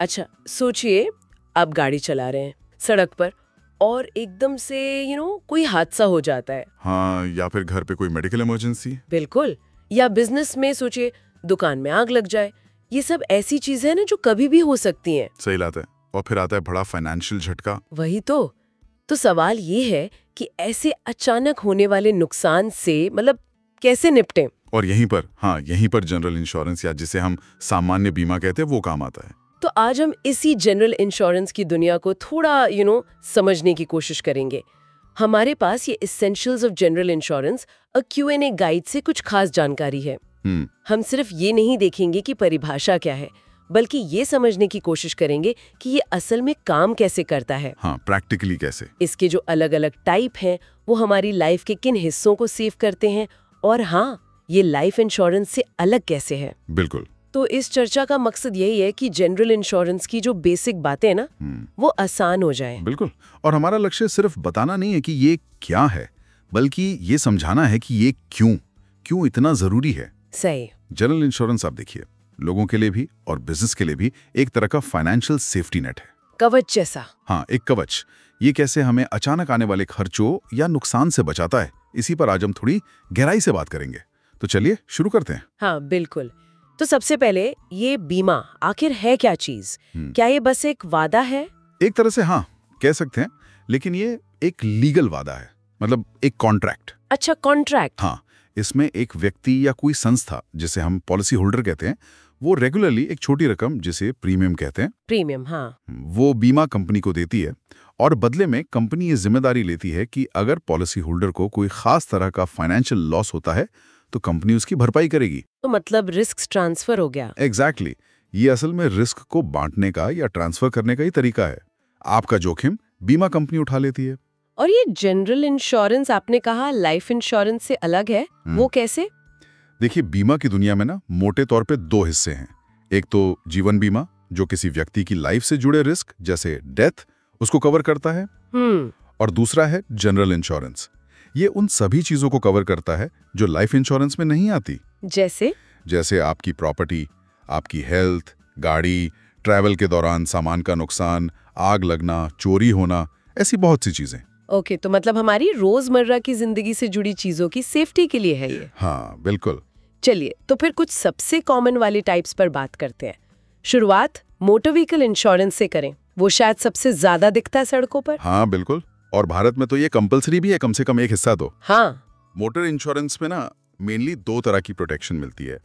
अच्छा सोचिए, आप गाड़ी चला रहे हैं सड़क पर और एकदम से कोई हादसा हो जाता है। हाँ, या फिर घर पे कोई मेडिकल इमरजेंसी। बिल्कुल। या बिजनेस में सोचिए, दुकान में आग लग जाए। ये सब ऐसी चीजें हैं ना जो कभी भी हो सकती हैं। सही बात है। और फिर आता है बड़ा फाइनेंशियल झटका। वही तो सवाल ये है कि ऐसे अचानक होने वाले नुकसान से मतलब कैसे निपटें। और यहीं पर जनरल इंश्योरेंस, या जिसे हम सामान्य बीमा कहते हैं, वो काम आता है। तो आज हम इसी जनरल इंश्योरेंस की दुनिया को थोड़ा समझने की कोशिश करेंगे। हमारे पास ये essentials of general insurance a Q&A guide से कुछ खास जानकारी है। हम सिर्फ ये नहीं देखेंगे कि परिभाषा क्या है, बल्कि ये समझने की कोशिश करेंगे कि ये असल में काम कैसे करता है। हाँ, प्रैक्टिकली कैसे। इसके जो अलग अलग टाइप हैं वो हमारी लाइफ के किन हिस्सों को सेव करते हैं, और हाँ, ये लाइफ इंश्योरेंस से अलग कैसे है। बिल्कुल। तो इस चर्चा का मकसद यही है कि जनरल इंश्योरेंस की जो बेसिक बातें ना वो आसान हो जाए। बिल्कुल। और हमारा लक्ष्य सिर्फ बताना नहीं है कि ये क्या है, बल्कि ये समझाना है कि ये क्यों इतना जरूरी है। सही। जनरल इंश्योरेंस, आप देखिए, लोगों के लिए भी और बिजनेस के लिए भी एक तरह का फाइनेंशियल सेफ्टी नेट है। कवच जैसा। हाँ, एक कवच। ये कैसे हमें अचानक आने वाले खर्चों या नुकसान से बचाता है, इसी पर आज हम थोड़ी गहराई से बात करेंगे। तो चलिए शुरू करते हैं। हाँ बिल्कुल। तो सबसे पहले ये बीमा आखिर है क्या चीज? क्या ये बस एक वादा है? एक तरह से हाँ, कह सकते हैं, लेकिन ये एक लीगल वादा है, मतलब एक कॉन्ट्रैक्ट। अच्छा, कॉन्ट्रैक्ट। हाँ, इसमें एक व्यक्ति या कोई संस्था, जिसे हम पॉलिसी होल्डर कहते हैं, वो रेगुलरली एक छोटी रकम, जिसे प्रीमियम कहते हैं, प्रीमियम, हाँ, वो बीमा कंपनी को देती है। और बदले में कंपनी ये जिम्मेदारी लेती है कि अगर पॉलिसी होल्डर को कोई खास तरह का फाइनेंशियल लॉस होता है तो कंपनी उसकी भरपाई करेगी। तो मतलब रिस्क ट्रांसफर हो गया। एग्जैक्टली। ये असल में रिस्क को बांटने का या ट्रांसफर करने का ही तरीका है। आपका जोखिम बीमा कंपनी उठा लेती है। और ये जनरल इंश्योरेंस आपने कहा लाइफ इंश्योरेंस से अलग है, वो कैसे? देखिए, बीमा की दुनिया में ना मोटे तौर पे दो हिस्से हैं। एक तो जीवन बीमा, जो किसी व्यक्ति की लाइफ से जुड़े रिस्क जैसे डेथ उसको कवर करता है। और दूसरा है जनरल इंश्योरेंस। ये उन सभी चीजों को कवर करता है जो लाइफ इंश्योरेंस में नहीं आती। जैसे आपकी प्रॉपर्टी, आपकी हेल्थ, गाड़ी, ट्रैवल के दौरान सामान का नुकसान, आग लगना, चोरी होना, ऐसी बहुत सी चीजें। ओके, तो मतलब हमारी रोजमर्रा की जिंदगी से जुड़ी चीजों की सेफ्टी के लिए है ये। हाँ बिल्कुल। चलिए, तो फिर कुछ सबसे कॉमन वाली टाइप्स पर बात करते हैं। शुरुआत मोटर व्हीकल इंश्योरेंस से करें, वो शायद सबसे ज्यादा दिखता है सड़कों पर। हाँ बिल्कुल, और भारत में तो ये कंपलसरी भी है, कम से कम एक हिस्सा तो। हाँ, मोटर इंश्योरेंस में ना मेनली दो तरह की प्रोटेक्शन मिलती है।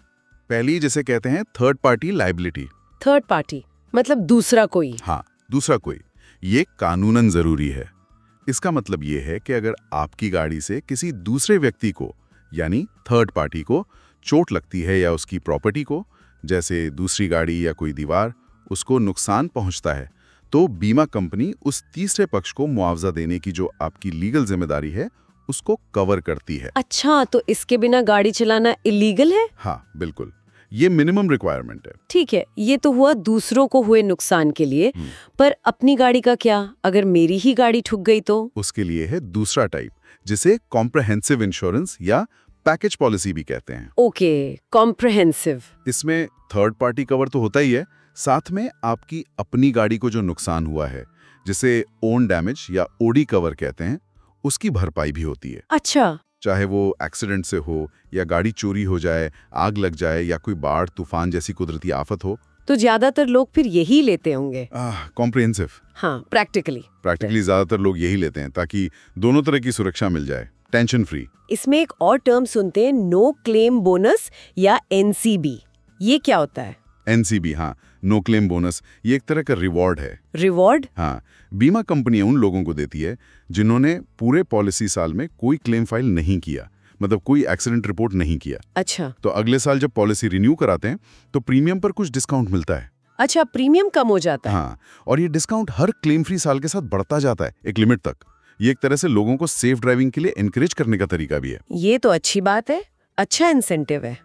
पहली, जिसे कहते हैं third party liability. Third party मतलब दूसरा कोई। हाँ, दूसरा कोई। ये कानूनन जरूरी है। इसका मतलब ये है कि अगर आपकी गाड़ी से किसी दूसरे व्यक्ति को, यानी थर्ड पार्टी को, चोट लगती है या उसकी प्रॉपर्टी को, जैसे दूसरी गाड़ी या कोई दीवार, उसको नुकसान पहुंचता है, तो बीमा कंपनी उस तीसरे पक्ष को मुआवजा देने की जो आपकी लीगल जिम्मेदारी है उसको कवर करती है। अच्छा, तो इसके बिना गाड़ी चलाना इलीगल है? हाँ बिल्कुल, ये मिनिमम रिक्वायरमेंट है। ठीक है, ये तो हुआ दूसरों को हुए नुकसान के लिए। पर अपनी गाड़ी का क्या? अगर मेरी ही गाड़ी ठुक गई तो? उसके लिए है दूसरा टाइप, जिसे कॉम्प्रहेंसिव इंश्योरेंस या पैकेज पॉलिसी भी कहते हैं। Okay, comprehensive. इसमें थर्ड पार्टी कवर तो होता ही है, साथ में आपकी अपनी गाड़ी को जो नुकसान हुआ है, जिसे ओन डैमेज या ओडी कवर कहते हैं, उसकी भरपाई भी होती है। अच्छा। चाहे वो एक्सीडेंट से हो या गाड़ी चोरी हो जाए, आग लग जाए या कोई बाढ़ तूफान जैसी कुदरती आफत हो। तो ज्यादातर लोग फिर यही लेते होंगे। कॉम्प्रिहेंसिव। हाँ, प्रैक्टिकली ज्यादातर लोग यही लेते हैं ताकि दोनों तरह की सुरक्षा मिल जाए, टेंशन फ्री। इसमें एक और टर्म सुनते हैं, नो क्लेम बोनस या NCB। ये क्या होता है? NCB, हाँ, नो क्लेम बोनस, ये एक तरह का रिवॉर्ड है। रिवॉर्ड? हाँ, बीमा कंपनियां उन लोगों को देती है जिन्होंने पूरे पॉलिसी साल में कोई क्लेम फाइल नहीं किया, मतलब कोई एक्सीडेंट रिपोर्ट नहीं किया। अच्छा। तो अगले साल जब पॉलिसी रिन्यू कराते हैं तो प्रीमियम पर कुछ डिस्काउंट मिलता है। अच्छा, प्रीमियम कम हो जाता है। हाँ, और ये डिस्काउंट हर क्लेम फ्री साल के साथ बढ़ता जाता है एक लिमिट तक। ये एक तरह से लोगों को सेफ ड्राइविंग के लिए एनकरेज करने का तरीका भी है। ये तो अच्छी बात है, अच्छा इंसेंटिव है।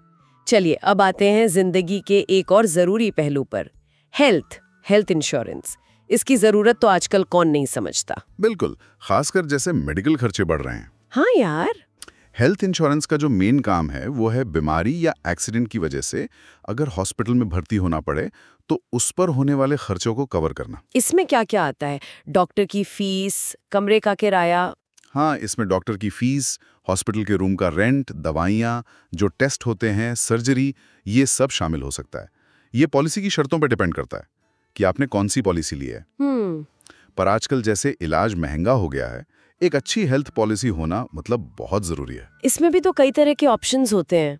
चलिए, अब आते हैं जिंदगी के एक और जरूरी पहलू पर, हेल्थ इंश्योरेंस। इसकी जरूरत तो आजकल कौन नहीं समझता। बिल्कुल, खासकर जैसे मेडिकल खर्चे बढ़ रहे हैं। हाँ यार। हेल्थ इंश्योरेंस का जो मेन काम है वो है बीमारी या एक्सीडेंट की वजह से अगर हॉस्पिटल में भर्ती होना पड़े तो उस पर होने वाले खर्चों को कवर करना। इसमें क्या क्या आता है? डॉक्टर की फीस, कमरे का किराया? हाँ, इसमें डॉक्टर की फीस, हॉस्पिटल के रूम का रेंट, दवाइयाँ, जो टेस्ट होते हैं, सर्जरी, ये सब शामिल हो सकता है। ये पॉलिसी की शर्तों पर डिपेंड करता है कि आपने कौन सी पॉलिसी ली है। पर आजकल जैसे इलाज महंगा हो गया है, एक अच्छी हेल्थ पॉलिसी होना मतलब बहुत जरूरी है। इसमें भी तो कई तरह के ऑप्शंस होते हैं।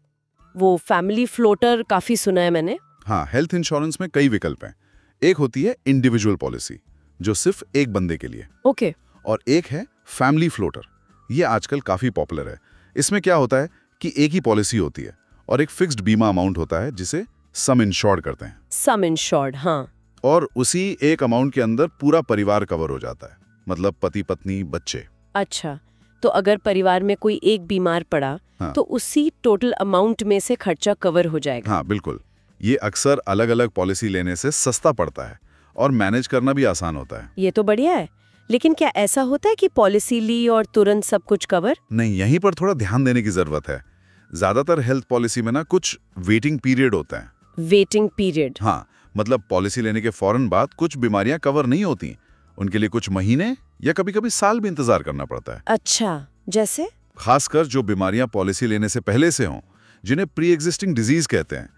वो फैमिली फ्लोटर काफी सुना है मैंने। हाँ, हेल्थ इंश्योरेंस में कई विकल्प हैं। एक होती है इंडिविजुअल पॉलिसी, जो सिर्फ एक बंदे के लिए। ओके। और एक है फैमिली फ्लोटर। ये आजकल काफी पॉपुलर है। इसमें क्या होता है कि एक ही पॉलिसी होती है और एक फिक्स्ड बीमा अमाउंट होता है जिसे सम इंश्योर्ड करते हैं। सम इंश्योर्ड, हाँ। और उसी एक अमाउंट के अंदर पूरा परिवार कवर हो जाता है, मतलब पति पत्नी बच्चे। अच्छा, तो अगर परिवार में कोई एक बीमार पड़ा, हाँ। तो उसी टोटल अमाउंट में से खर्चा कवर हो जाएगा। हाँ बिल्कुल, ये अक्सर अलग अलग पॉलिसी लेने से सस्ता पड़ता है और मैनेज करना भी आसान होता है। ये तो बढ़िया है, लेकिन क्या ऐसा होता है कि पॉलिसी ली और तुरंत सब कुछ कवर? नहीं, यहीं पर थोड़ा ध्यान देने की जरूरत है। ज्यादातर हेल्थ पॉलिसी में ना कुछ वेटिंग पीरियड होता है। Waiting period? हाँ, मतलब पॉलिसी लेने के फौरन बाद कुछ बीमारियां कवर नहीं होती, उनके लिए कुछ महीने या कभी-कभी साल भी इंतजार करना पड़ता है। अच्छा, जैसे? खासकर जो बीमारियां पॉलिसी लेने से पहले से हों, जिन्हें प्री एग्जिस्टिंग डिजीज कहते हैं,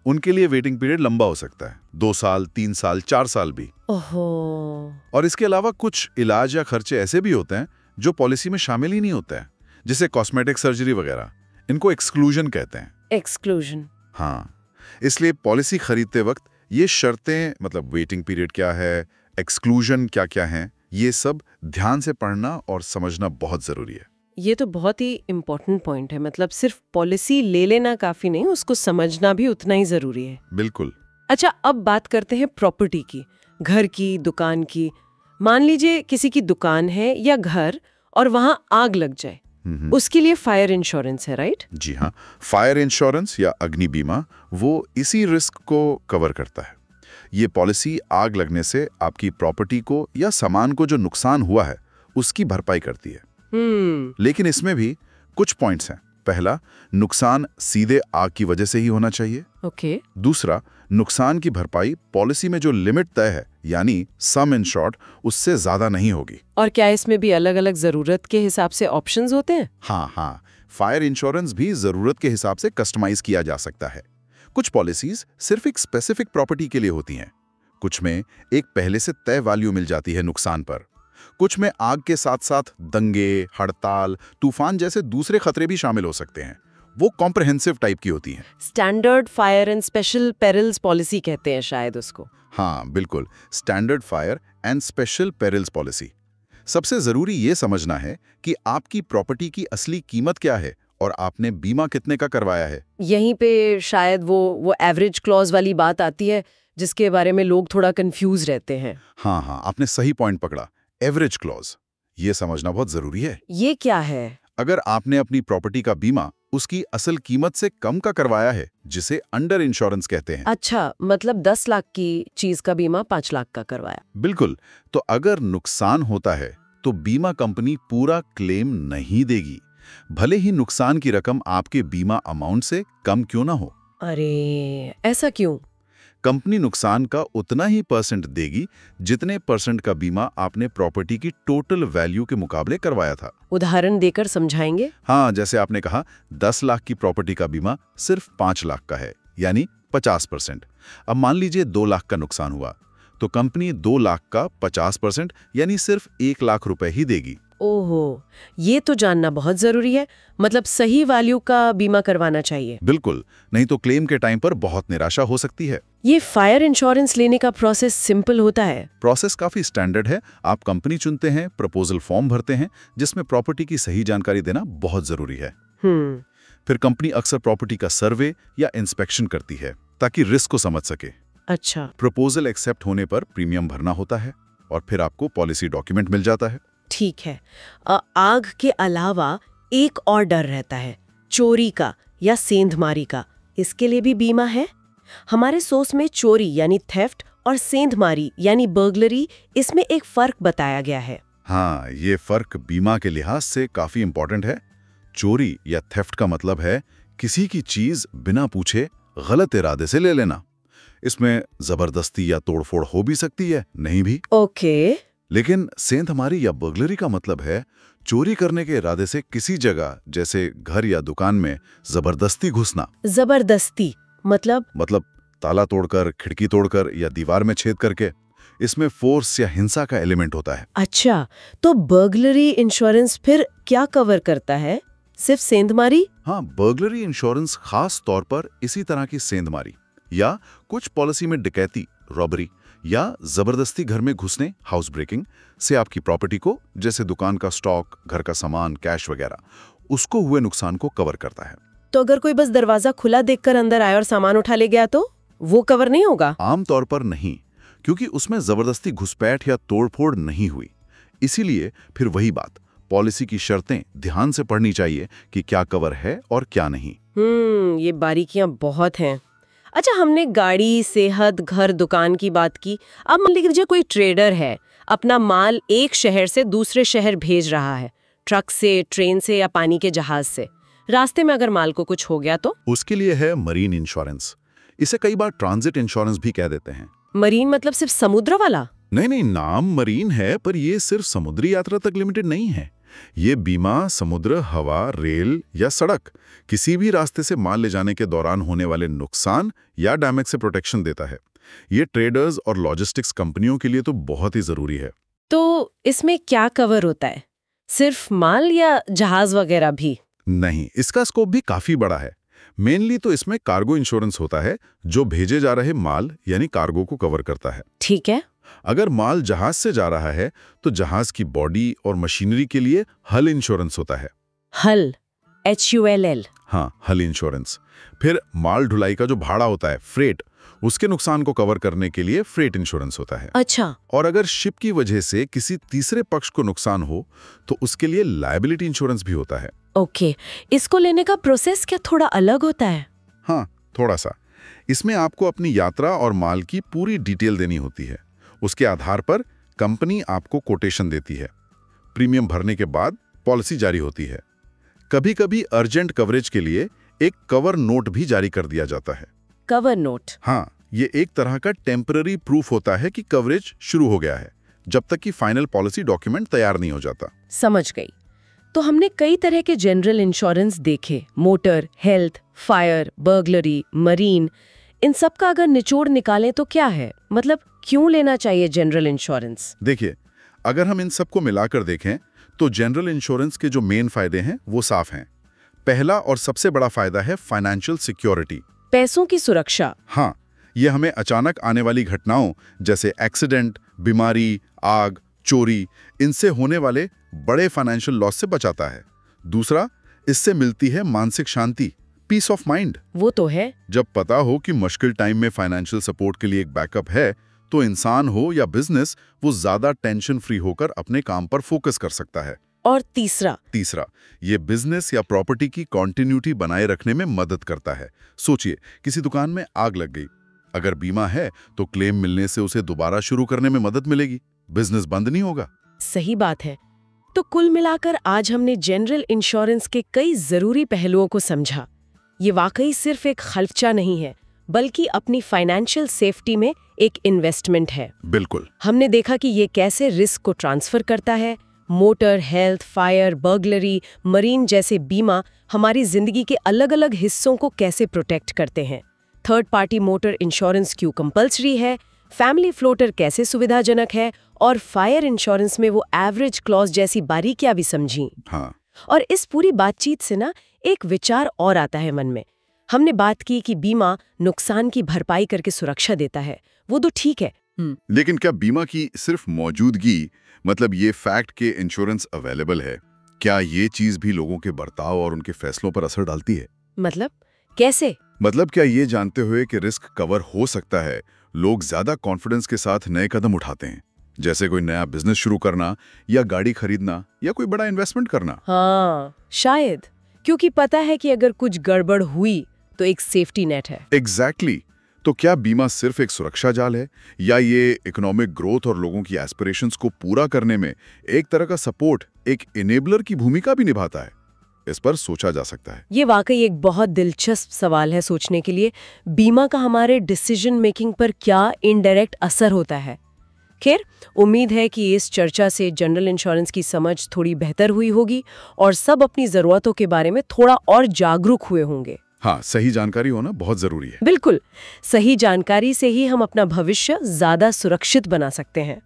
उनके लिए वेटिंग पीरियड लंबा हो सकता है, 2 साल, 3 साल, 4 साल भी। ओहो। और इसके अलावा कुछ इलाज या खर्चे ऐसे भी होते हैं जो पॉलिसी में शामिल ही नहीं होते हैं, जैसे कॉस्मेटिक सर्जरी वगैरह। इनको एक्सक्लूजन कहते हैं। एक्सक्लूजन? हाँ, इसलिए पॉलिसी खरीदते वक्त ये शर्तें, मतलब वेटिंग पीरियड क्या है, एक्सक्लूजन क्या क्या है, ये सब ध्यान से पढ़ना और समझना बहुत जरूरी है। ये तो बहुत ही इम्पोर्टेंट पॉइंट है। मतलब सिर्फ पॉलिसी ले लेना काफी नहीं, उसको समझना भी उतना ही जरूरी है। बिल्कुल। अच्छा, अब बात करते हैं प्रॉपर्टी की, घर की, दुकान की। मान लीजिए किसी की दुकान है या घर और वहां आग लग जाए, उसके लिए फायर इंश्योरेंस है, राइट? जी हाँ, फायर इंश्योरेंस या अग्नि बीमा वो इसी रिस्क को कवर करता है। ये पॉलिसी आग लगने से आपकी प्रॉपर्टी को या सामान को जो नुकसान हुआ है उसकी भरपाई करती है। लेकिन इसमें भी कुछ पॉइंट्स हैं। पहला, नुकसान सीधे आग की वजह से ही होना चाहिए। ओके। दूसरा, नुकसान की भरपाई पॉलिसी में जो लिमिट तय है, यानी सम इंश्योर्ड, उससे ज्यादा नहीं होगी। और क्या इसमें भी अलग अलग जरूरत के हिसाब से ऑप्शंस होते हैं? हाँ, फायर इंश्योरेंस भी जरूरत के हिसाब से कस्टमाइज किया जा सकता है। कुछ पॉलिसीज सिर्फ एक स्पेसिफिक प्रॉपर्टी के लिए होती हैं, कुछ में एक पहले से तय वैल्यू मिल जाती है नुकसान पर, कुछ में आग के साथ साथ दंगे, हड़ताल, तूफान जैसे दूसरे खतरे भी शामिल हो सकते हैं। वो कॉम्प्रहेंसिव टाइप की होती हैं। Standard fire and special perils policy कहते हैं शायद उसको। हाँ बिल्कुल, standard fire and special perils policy. सबसे जरूरी ये समझना है कि आपकी प्रॉपर्टी की असली कीमत क्या है और आपने बीमा कितने का करवाया है। यहीं पे शायद वो एवरेज क्लॉज वाली बात आती है, जिसके बारे में लोग थोड़ा कंफ्यूज रहते हैं। हाँ, आपने सही पॉइंट पकड़ा, एवरेज क्लॉज। ये समझना बहुत जरूरी है। ये क्या है? अगर आपने अपनी प्रॉपर्टी का बीमा उसकी असल कीमत से कम का करवाया है, जिसे अंडर इंश्योरेंस कहते हैं। अच्छा, मतलब 10 लाख की चीज का बीमा 5 लाख का करवाया। बिल्कुल। तो अगर नुकसान होता है तो बीमा कंपनी पूरा क्लेम नहीं देगी, भले ही नुकसान की रकम आपके बीमा अमाउंट से कम क्यों ना हो। अरे, ऐसा क्यों? कंपनी नुकसान का उतना ही % देगी जितने % का बीमा आपने प्रॉपर्टी की टोटल वैल्यू के मुकाबले करवाया था। उदाहरण देकर समझाएंगे? हाँ, जैसे आपने कहा 10 लाख की प्रॉपर्टी का बीमा सिर्फ 5 लाख का है, यानी 50%। अब मान लीजिए 2 लाख का नुकसान हुआ, तो कंपनी 2 लाख का 50% यानी सिर्फ 1 लाख रुपए ही देगी। ओहो, ये तो जानना बहुत जरूरी है। मतलब सही वैल्यू का बीमा करवाना चाहिए। बिल्कुल, नहीं तो क्लेम के टाइम पर बहुत निराशा हो सकती है। ये फायर इंश्योरेंस लेने का प्रोसेस सिंपल होता है? प्रोसेस काफी स्टैंडर्ड है। आप कंपनी चुनते हैं, प्रपोजल फॉर्म भरते हैं, जिसमें प्रॉपर्टी की सही जानकारी देना बहुत जरूरी है। फिर कंपनी अक्सर प्रॉपर्टी का सर्वे या इंस्पेक्शन करती है ताकि रिस्क को समझ सके। अच्छा। प्रपोजल एक्सेप्ट होने पर प्रीमियम भरना होता है और फिर आपको पॉलिसी डॉक्यूमेंट मिल जाता है। ठीक है। आग के अलावा एक और डर रहता है, चोरी का या सेंधमारी का। इसके लिए भी बीमा है? हमारे सोर्स में चोरी यानी थेफ्ट और सेंधमारी यानी बर्गलरी, इसमें एक फर्क बताया गया है। हाँ, ये फर्क बीमा के लिहाज से काफी इंपॉर्टेंट है। चोरी या थेफ्ट का मतलब है किसी की चीज बिना पूछे गलत इरादे से ले लेना। इसमें जबरदस्ती या तोड़फोड़ हो भी सकती है, नहीं भी। ओके। लेकिन सेंधमारी या बर्गलरी का मतलब है चोरी करने के इरादे से किसी जगह जैसे घर या दुकान में जबरदस्ती घुसना। जबरदस्ती मतलब ताला तोड़कर, खिड़की तोड़कर या दीवार में छेद करके। इसमें फोर्स या हिंसा का एलिमेंट होता है। अच्छा, तो बर्गलरी इंश्योरेंस फिर क्या कवर करता है? सिर्फ सेंधमारी? हाँ, बर्गलरी इंश्योरेंस खास तौर पर इसी तरह की सेंधमारी या कुछ पॉलिसी में डकैती, रॉबरी या जबरदस्ती घर में घुसने, हाउस ब्रेकिंग से आपकी प्रॉपर्टी को, जैसे दुकान का स्टॉक, घर का सामान, कैश वगैरह, उसको हुए नुकसान को कवर करता है। तो अगर कोई बस दरवाजा खुला देखकर अंदर आया और सामान उठा ले गया तो वो कवर नहीं होगा? आमतौर पर नहीं, क्योंकि उसमें जबरदस्ती घुसपैठ या तोड़फोड़ नहीं हुई। इसीलिए फिर वही बात, पॉलिसी की शर्तें ध्यान से पढ़नी चाहिए कि क्या कवर है और क्या नहीं। ये बारीकियां बहुत हैं। अच्छा, हमने गाड़ी, सेहत, घर, दुकान की बात की। अब मान लीजिए कोई ट्रेडर है, अपना माल एक शहर से दूसरे शहर भेज रहा है, ट्रक से, ट्रेन से या पानी के जहाज से। रास्ते में अगर माल को कुछ हो गया तो उसके लिए है मरीन इंश्योरेंस। इसे कई बार ट्रांजिट इंश्योरेंस भी कह देते हैं। मरीन मतलब सिर्फ समुद्र वाला? नहीं, नाम मरीन है, पर ये सिर्फ समुद्री यात्रा तक लिमिटेड नहीं है। ये बीमा समुद्र, हवा, रेल या सड़क किसी भी रास्ते से माल ले जाने के दौरान होने वाले नुकसान या डैमेज से प्रोटेक्शन देता है। ये ट्रेडर्स और लॉजिस्टिक्स कंपनियों के लिए तो बहुत ही जरूरी है। तो इसमें क्या कवर होता है? सिर्फ माल या जहाज वगैरह भी? नहीं, इसका स्कोप भी काफी बड़ा है। मेनली तो इसमें कार्गो इंश्योरेंस होता है, जो भेजे जा रहे माल यानी कार्गो को कवर करता है। ठीक है। अगर माल जहाज से जा रहा है तो जहाज की बॉडी और मशीनरी के लिए हल इंश्योरेंस होता है। हल, HULL? हाँ, हल इंश्योरेंस। फिर माल ढुलाई का जो भाड़ा होता है, फ्रेट, उसके नुकसान को कवर करने के लिए फ्रेट इंश्योरेंस होता है। अच्छा। और अगर शिप की वजह से किसी तीसरे पक्ष को नुकसान हो तो उसके लिए लायबिलिटी इंश्योरेंस भी होता है। ओके, इसको लेने का प्रोसेस क्या थोड़ा अलग होता है? हाँ, थोड़ा सा। इसमें आपको अपनी यात्रा और माल की पूरी डिटेल देनी होती है। उसके आधार पर कंपनी आपको कोटेशन देती है। प्रीमियम भरने के बाद पॉलिसी जारी होती है। कभी-कभी अर्जेंट कवरेज के लिए एक कवर नोट भी जारी कर दिया जाता है। Cover note? हाँ, ये एक तरह का टेम्पररी प्रूफ होता है कि कवरेज शुरू हो गया है, जब तक कि फाइनल पॉलिसी डॉक्यूमेंट तैयार नहीं हो जाता। समझ गई। तो हमने कई तरह के जनरल इंश्योरेंस देखे, motor, health, fire, burglary, marine. इन सब का अगर निचोड़ निकालें तो क्या है? मतलब क्यों लेना चाहिए जनरल इंश्योरेंस? देखिए, अगर हम इन सबको मिलाकर देखें तो जनरल इंश्योरेंस के जो मेन फायदे हैं वो साफ हैं। पहला और सबसे बड़ा फायदा है फाइनेंशियल सिक्योरिटी, पैसों की सुरक्षा। हाँ, ये हमें अचानक आने वाली घटनाओं जैसे एक्सीडेंट, बीमारी, आग, चोरी, इनसे होने वाले बड़े फाइनेंशियल लॉस से बचाता है। दूसरा, इससे मिलती है मानसिक शांति, पीस ऑफ माइंड। वो तो है। जब पता हो कि मुश्किल टाइम में फाइनेंशियल सपोर्ट के लिए एक बैकअप है तो इंसान हो या बिजनेस, वो ज्यादा टेंशन फ्री होकर अपने काम पर फोकस कर सकता है। और तीसरा, ये बिजनेस या प्रॉपर्टी की कॉन्टिन्यूटी बनाए रखने में मदद करता है। सोचिए, किसी दुकान में आग लग गई, अगर बीमा है तो क्लेम मिलने से उसे दोबारा शुरू करने में मदद मिलेगी, बिजनेस बंद नहीं होगा। सही बात है। तो कुल मिलाकर आज हमने जनरल इंश्योरेंस के कई जरूरी पहलुओं को समझा। ये वाकई सिर्फ एक खर्चा नहीं है, बल्कि अपनी फाइनेंशियल सेफ्टी में एक इन्वेस्टमेंट है। बिल्कुल। हमने देखा कि ये कैसे रिस्क को ट्रांसफर करता है। Motor, health, fire, burglary, marine जैसे बीमा हमारी जिंदगी के अलग अलग हिस्सों को कैसे प्रोटेक्ट करते हैं। थर्ड पार्टी मोटर इंश्योरेंस क्यों कंपल्सरी है, फैमिली फ्लोटर कैसे सुविधाजनक है, और फायर इंश्योरेंस में वो एवरेज क्लॉज जैसी बारीकियां भी समझी। हाँ। और इस पूरी बातचीत से ना एक विचार और आता है मन में। हमने बात की कि बीमा नुकसान की भरपाई करके सुरक्षा देता है, वो तो ठीक है। लेकिन क्या बीमा की सिर्फ मौजूदगी, मतलब ये फैक्ट के इंश्योरेंस अवेलेबल है, क्या ये चीज भी लोगों के बर्ताव और उनके फैसलों पर असर डालती है? मतलब कैसे? मतलब क्या ये जानते हुए कि रिस्क कवर हो सकता है, लोग ज्यादा कॉन्फिडेंस के साथ नए कदम उठाते हैं, जैसे कोई नया बिजनेस शुरू करना या गाड़ी खरीदना या कोई बड़ा इन्वेस्टमेंट करना? हाँ, शायद क्योंकि पता है कि अगर कुछ गड़बड़ हुई तो एक सेफ्टी नेट है। एग्जैक्टली। तो क्या बीमा सिर्फ एक सुरक्षा जाल है, या ये इकोनॉमिक ग्रोथ और लोगों की एस्पिरेशंस को पूरा करने में एक तरह का सपोर्ट, एक इनेबलर की भूमिका भी निभाता है? इस पर सोचा जा सकता है। ये वाकई एक बहुत दिलचस्प सवाल है सोचने के लिए। बीमा का हमारे डिसीजन मेकिंग पर क्या इनडायरेक्ट असर होता है? खैर, उम्मीद है कि इस चर्चा से जनरल इंश्योरेंस की समझ थोड़ी बेहतर हुई होगी और सब अपनी जरूरतों के बारे में थोड़ा और जागरूक हुए होंगे। हाँ, सही जानकारी होना बहुत जरूरी है। बिल्कुल, सही जानकारी से ही हम अपना भविष्य ज्यादा सुरक्षित बना सकते हैं।